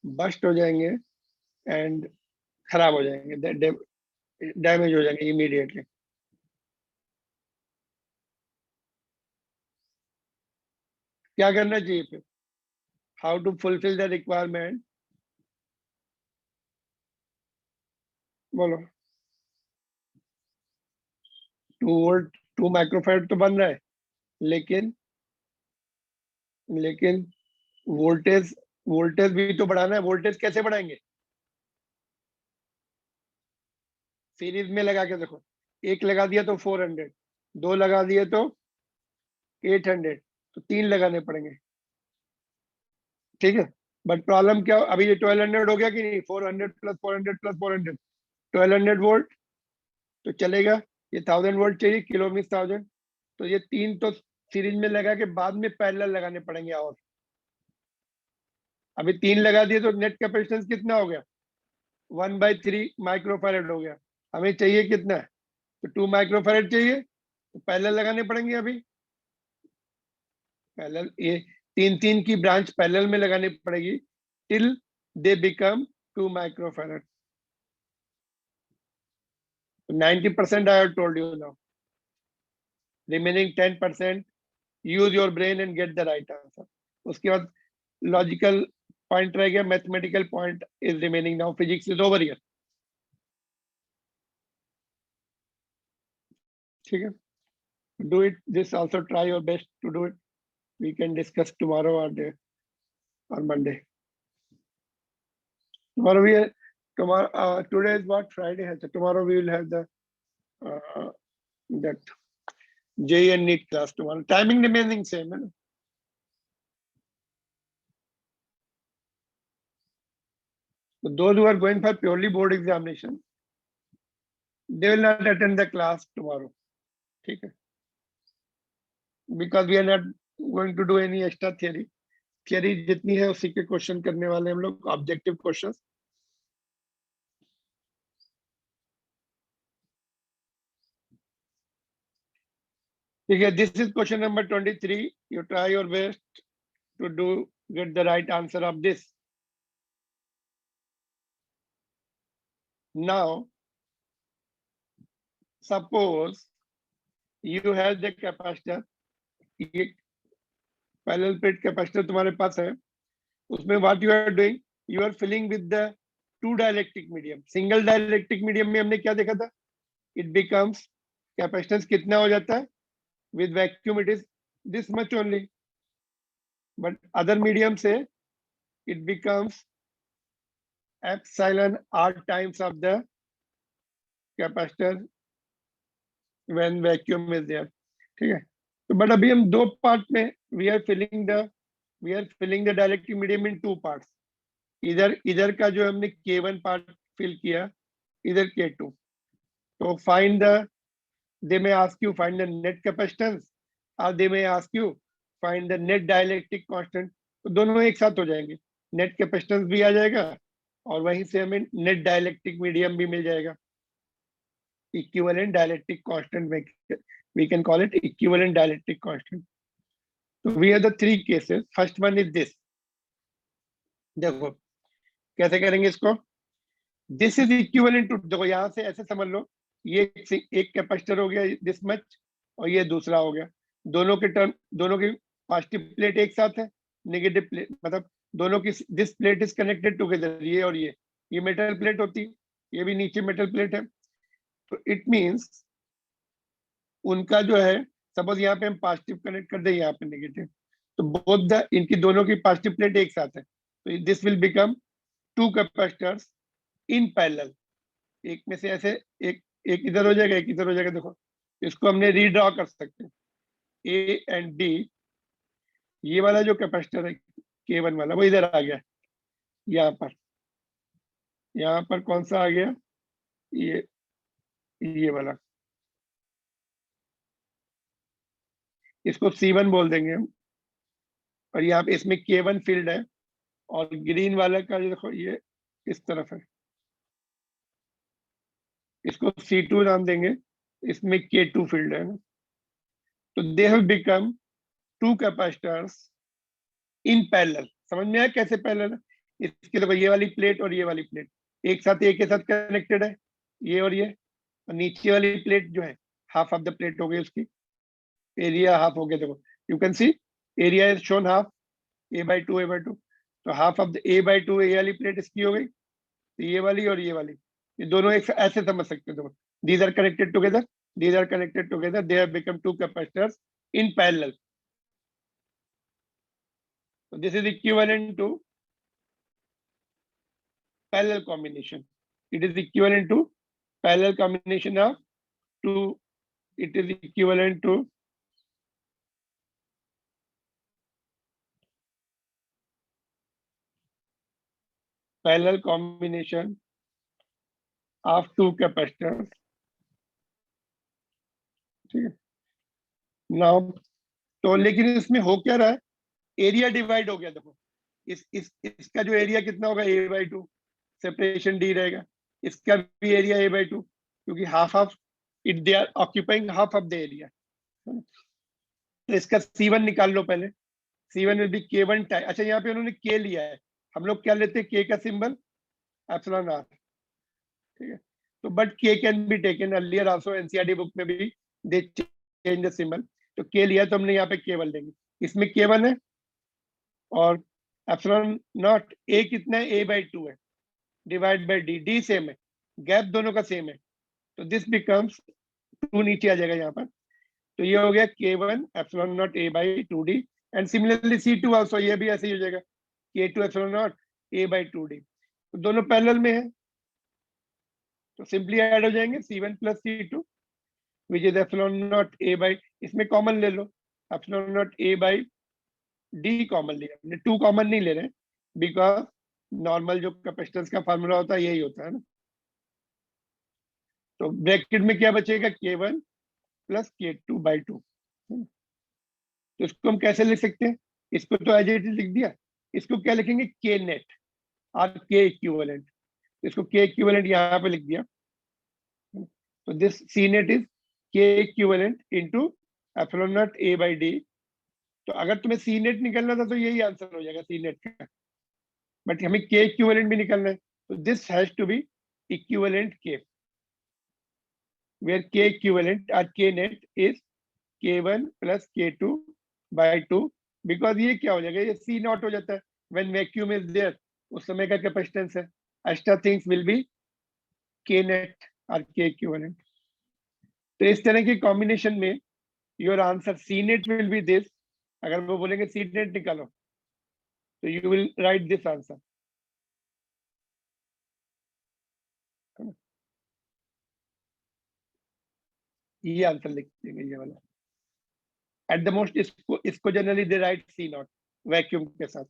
बस्ट हो जाएंगे एंड खराब हो जाएंगे, डैमेज हो जाएंगे इमीडिएटली। क्या करना चाहिए फिर, how to fulfil the requirement, बोलो। 2 वोल्ट 2 माइक्रोफैरड तो बन रहा है, लेकिन वोल्टेज भी तो बढ़ाना है। वोल्टेज कैसे बढ़ाएंगे, सीरीज में लगा के देखो, एक लगा दिया तो 400, 2 लगा दिए तो 800, तो 3 लगाने पड़ेंगे, ठीक है। बट प्रॉब्लम क्या, अभी ये 1200 हो गया कि नहीं, 400 प्लस 400 प्लस 400, 1200 वोल्ट तो चलेगा। ये 1000 वोल्ट चाहिए, किलो मीन्स 1000, तो ये 3 तो सीरीज में लगा के बाद में पैरेलल लगाने पड़ेंगे। और अभी 3 लगा दिए तो नेट कैपेसिटेंस कितना हो गया, 1/3 माइक्रोफैरड हो गया। हमें चाहिए कितना, तो 2 माइक्रोफैरड चाहिए, तो पैरेलल लगाने पड़ेंगे। अभी पैरेलल, ये 3 की ब्रांच पैरेलल में लगानी पड़ेगी till they become 2 microfarad. 90% I have told you now. Remaining 10%, use your brain and get the right answer. उसके बाद लॉजिकल पॉइंट रह गया, mathematical point is remaining now, physics is over here, ठीक है। Do it, this also try your best to do it. We can discuss tomorrow और Monday. Today is what, Friday है, so tomorrow we will have the that JEE and NEET class tomorrow. Timing remaining same, है ना? So those who are going for purely board examination, they will not attend the class tomorrow, ठीक है? Because we are not going to do any extra theory. Theory जितनी है उसी के question करने वाले हम लोग, ऑब्जेक्टिव क्वेश्चंस। ठीक है, this is question number 23. You try your best to get the right answer of this. Now, suppose you have the capacitor, ये पैरेलल प्लेट कैपेसिटर तुम्हारे पास है, उसमें what you are doing, you are filling with the 2 dielectric medium. Single dielectric medium में हमने क्या देखा था, it becomes capacitance कितना हो जाता है, with vacuum it is this much only, but other medium say it becomes epsilon r times of the capacitor when vacuum is there, ठीक है। तो बट अभी हम 2 पार्ट में we are filling the dielectric medium in 2 parts. इधर का जो हमने K1 पार्ट फिल किया, इधर K2। तो they may ask you find the net capacitance or they may ask you find the net dielectric constant, तो दोनों एक साथ हो जाएंगे, नेट कैपेसिटेंस भी आ जाएगा और वहीं से हमें नेट डाइलेक्ट्रिक मीडियम भी मिल जाएगा। Equivalent dielectric constant, we can call it equivalent dielectric constant. So we have the 3 cases. First one is this. देखो कैसे करेंगे इसको, दिस इज इक्विवेलेंट टू, देखो यहाँ से ऐसे समझ लो, ये एक कैपेसिटर हो गया दिस मच और ये दूसरा हो गया, दोनों की पॉजिटिव प्लेट एक साथ है, नेगेटिव प्लेट मतलब दोनों की, this plate is connected together, ये और ये मेटल प्लेट होती है, ये भी नीचे मेटल प्लेट है। तो इट मींस उनका जो है, सपोज यहाँ पे हम पॉजिटिव कनेक्ट कर दें, यहाँ पे नेगेटिव, तो बोथ द इनकी दोनों की पॉजिटिव प्लेट एक साथ है, तो this will become two capacitors in parallel. एक में से ऐसे एक एक इधर हो जाएगा, एक इधर हो जाएगा। देखो इसको हमने रीड्रॉ कर सकते हैं, ए एंड डी। ये वाला जो कैपेसिटर है K1 वाला, वो इधर आ गया, यहाँ पर कौन सा आ गया, ये वाला, इसको C1 बोल देंगे हम। और यहाँ पे इसमें K1 फील्ड है, और ग्रीन वाला का जो देखो ये इस तरफ है, इसको C2 नाम देंगे, इसमें K2 फील्ड है। तो they have become two capacitors in parallel. समझ में आया कैसे पैरेलल है? इसके देखो ये वाली प्लेट और ये वाली प्लेट एक साथ, एक के साथ कनेक्टेड है, ये और ये। और नीचे वाली प्लेट जो है, हाफ ऑफ द प्लेट हो गई, उसकी एरिया हाफ हो गया। देखो you can see area is shown half, A/2 तो हाफ ऑफ द A/2 ये वाली प्लेट इसकी हो गई, तो ये वाली और ये वाली, ये दोनों एक ऐसे समझ सकते हो। देखो these are connected together, they have become two capacitors in parallel. So this is equivalent to parallel combination. It is equivalent to parallel combination of two. It is equivalent to parallel combination of two capacitors. ठीक है। Now तो लेकिन इसमें हो क्या रहा है, area divide हो गया। देखो इसका जो एरिया कितना होगा, A/2, सेपरेशन D रहेगा। इसका भी एरिया A/2, क्योंकि half of it, they are occupying half of the area. तो इसका C1 निकाल लो पहले। C1 will be K1 time. अच्छा यहाँ पे उन्होंने K लिया है, हम लोग क्या लेते हैं, K का सिंबल εr। ठीक है, तो but K can be taken earlier also, NCERT book में भी दे चेंज द सिंबल। तो K लिया तो हमने यहाँ पे K1 लेंगे, इसमें K1 है, और ε0 A कितना है, A/2 है, डिवाइड बाय D सेम है, गैप दोनों का सेम है, तो दिस बिकम्स 2 नीचे आ जाएगा यहाँ पर। तो ये हो गया K1 ε0 A/2D, and similarly C2 also, ये भी ऐसे ही हो जाएगा, K2 ε0 A/2D। तो दोनों पैरेलल में है, तो सिंपली ऐड हो जाएंगे C1 plus C2, which is ε0 इसमें कॉमन ले लो, ε0 A/D कॉमन लिया हमने, 2 कॉमन नहीं ले रहे, बिकॉज नॉर्मल जो कैपेसिटेंस का फार्मूला होता है यही होता है ना। तो ब्रैकेट में क्या बचेगा, K1 प्लस K2/2। तो इसको हम कैसे लिख सकते हैं, इसको तो एज इट इज लिख दिया, इसको क्या लिखेंगे, K नेट और K इक्विवेलेंट। इसको K इक्विवेलेंट यहाँ पे लिख दिया, तो this C net is K equivalent into ε0 A/D। तो अगर तुम्हें C नेट निकलना था तो यही आंसर हो जाएगा C नेट का, बट हमें K इक्विवेलेंट भी निकलना है, तो this has to be equivalent K, where K equivalent or K net is K1 plus K2/2, because ये क्या हो जाएगा, ये C0 हो जाता है when vacuum is there, उस समय का कैपेसिटेंस है। Extra things will be K net or K equivalent। तो इस तरह की कॉम्बिनेशन में your answer C net will be this। अगर वो बोलेंगे C net निकालो, तो you will write this answer. ये आंसर लिख देंगे, ये वाला। एट द मोस्ट इसको generally they right C0 vacuum के साथ,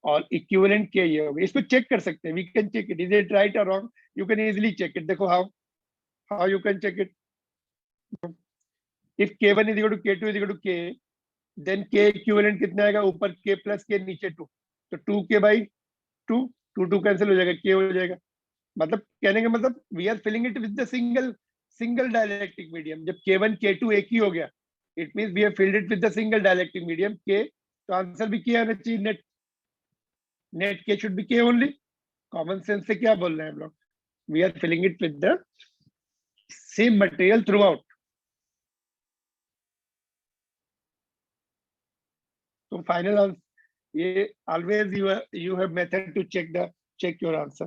और इक्विवेलेंट के ये होगा। इसको चेक कर सकते हैं, we can check it, is it right और wrong, you can easily check it. देखो how you can check it, if K1 is equal to K2 is equal to K, then K equivalent कितना आएगा, ऊपर K plus K, नीचे 2, तो 2K/2, 2 cancel हो जाएगा, K हो जाएगा। मतलब कहने का मतलब we are filling it with the single dielectric medium. जब K1 K2 एक ही हो गया, it means we have filled it with the single dielectric medium K, तो आंसर भी K आना चाहिए, net K should be K only. Common sense से क्या बोल रहे हैं हम लोग, we are filling it with the same material throughout. तो फाइनल आंसर, ये always you have method to check your answer.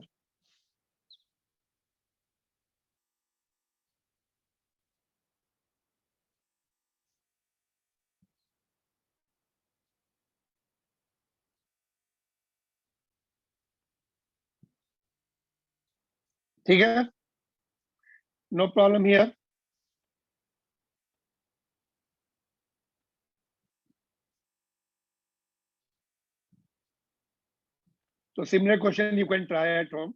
ठीक है, no problem here. So similar question you can try at home.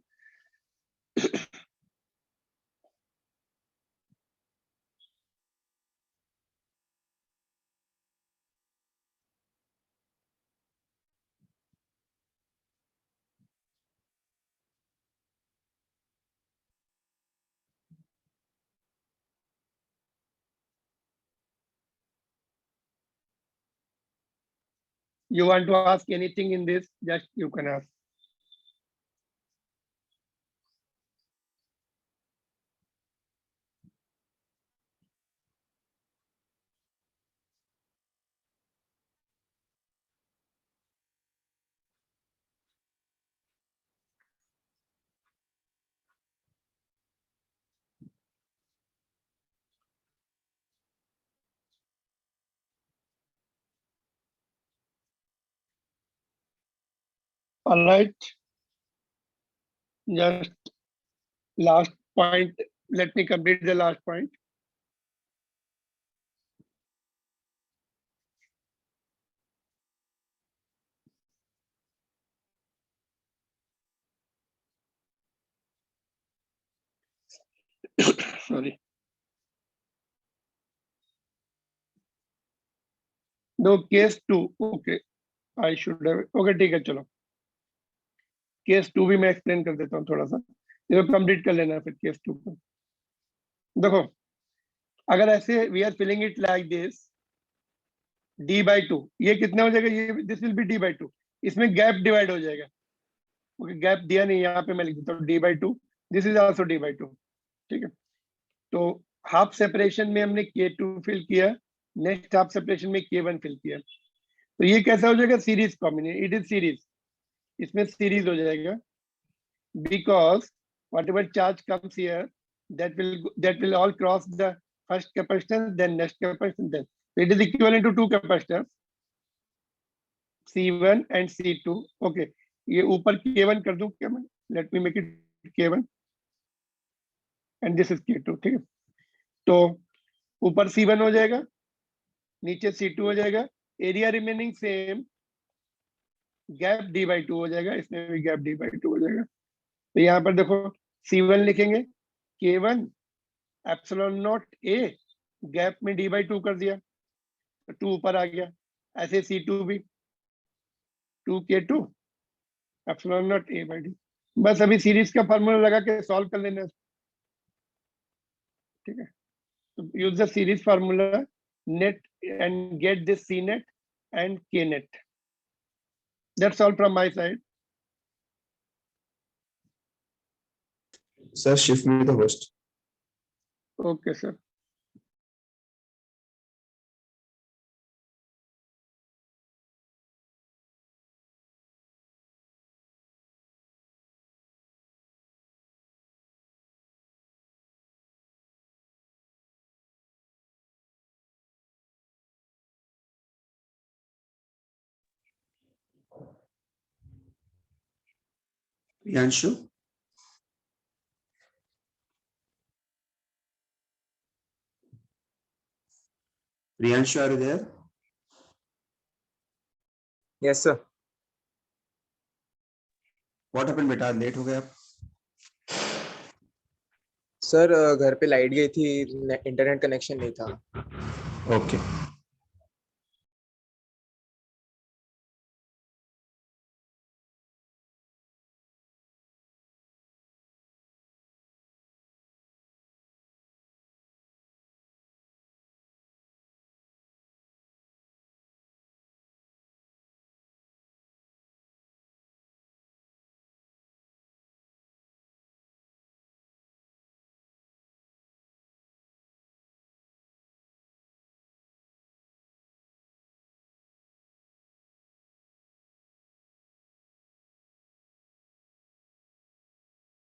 You want to ask anything in this, just you can ask. All right. Just last point. Let me complete the last point. Sorry. No, case 2. Okay. I should have. Okay, ठीक है, चलो. Case 2 भी मैं explain कर देता हूँ थोड़ा सा. ये कंप्लीट कर लेना फिर केस 2 को. देखो, अगर ऐसे we are filling it like this, d/2, ये कितना हो जाएगा? ये दिस विल बी d/2. इसमें गैप डिवाइड हो जाएगा. ओके, गैप दिया नहीं, यहाँ पे मैं लिख देता हूँ d/2. This is also d/2. ठीक है, तो हाफ सेपरेशन में हमने k2 फिल किया, नेक्स्ट हाफ सेपरेशन में k1 फिल किया. तो ये कैसा हो जाएगा? Series combination. It is series. इसमें सीरीज हो जाएगा, because whatever charge comes here, that will all cross the first capacitance, then next capacitance, then it is equivalent to two capacitors, C1 and C2. Okay, ये ऊपर K1 कर दूं क्या मैं? Let me make it K1 and this is K2. ठीक है, तो ऊपर C1 हो जाएगा, नीचे C2 हो जाएगा. Area remaining same, gap d/2 हो जाएगा, इसमें भी गैप d/2 हो जाएगा. तो यहाँ पर देखो, C1 लिखेंगे, K1 epsilon not A, gap में d/2 कर दिया, तो 2 ऊपर आ गया. ऐसे C2 भी 2K2 एप्सिलॉन नॉट A/D. बस अभी सीरीज का फार्मूला लगा के सॉल्व कर लेना. ठीक है, तो use the series formula, net and get this C net and K net. That's all from my side. Sir, shift me the host. Okay, sir. Priyanshu? Priyanshu, are you there? Yes sir. What happened बेटा, late हो गए आप? Sir घर पे light गई थी, internet connection नहीं था. Okay.